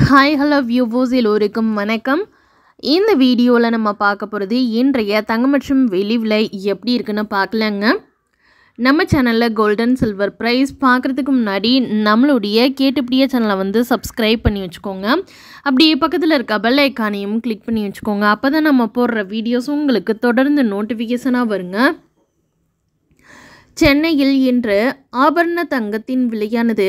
Hi hello viewers எல்லோருக்கும் வணக்கம். இந்த வீடியோவில் நம்ம பார்க்க போகிறது இன்றைய தங்கம் மற்றும் வெள்ளி விலை எப்படி இருக்குன்னு பார்க்கலாங்க. நம்ம சேனலில் கோல்டன் சில்வர் ப்ரைஸ் பார்க்குறதுக்கு முன்னாடி நம்மளுடைய கேட்டுப்படியே சேனலை சப்ஸ்கிரைப் பண்ணி வச்சுக்கோங்க. அப்படியே பக்கத்தில் இருக்க பெல் ஐக்கானையும் கிளிக் பண்ணி வச்சுக்கோங்க. அப்போ தான் நம்ம போடுற வீடியோஸ் உங்களுக்கு தொடர்ந்து நோட்டிஃபிகேஷனாக வருங்க. சென்னையில் இன்று ஆபரண தங்கத்தின் விலையானது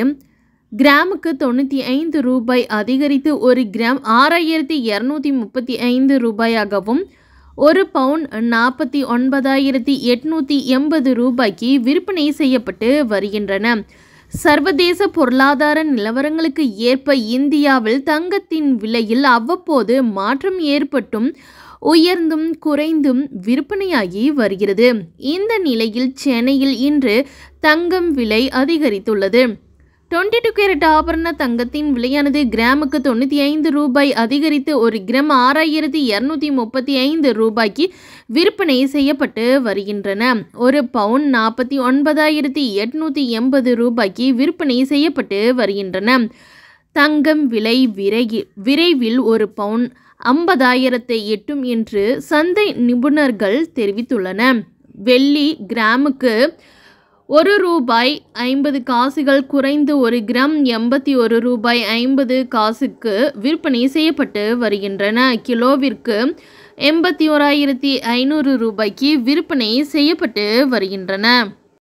கிராமுக்கு 95 ரூபாய் அதிகரித்து ஒரு கிராம் 6235 ரூபாயாகவும் ஒரு பவுன் 49,880 ரூபாய்க்கு விற்பனை செய்யப்பட்டு வருகின்றன. சர்வதேச பொருளாதார நிலவரங்களுக்கு ஏற்ப இந்தியாவில் தங்கத்தின் விலையில் அவ்வப்போது மாற்றம் ஏற்பட்டும் உயர்ந்தும் குறைந்தும் விற்பனையாகி வருகிறது. இந்த நிலையில் சென்னையில் இன்று தங்கம் விலை அதிகரித்துள்ளது. 22 கேரட் ஆபரண தங்கத்தின் விலையானது கிராமுக்கு 95 ரூபாய் அதிகரித்து ஒரு கிராம் 6235 ரூபாய்க்கு விற்பனை செய்யப்பட்டு வருகின்றன. ஒரு பவுன் 49,880 ரூபாய்க்கு விற்பனை செய்யப்பட்டு வருகின்றன. தங்கம் விலை விரைவில் ஒரு பவுன் 50,000 எட்டும் என்று சந்தை நிபுணர்கள் தெரிவித்துள்ளன. வெள்ளி கிராமுக்கு ₹1.50 குறைந்து ஒரு கிராம் 81 ரூபாய் 50 காசுக்கு விற்பனை செய்யப்பட்டு வருகின்றன. கிலோவிற்கு 81,500 ரூபாய்க்கு விற்பனை செய்யப்பட்டு வருகின்றன.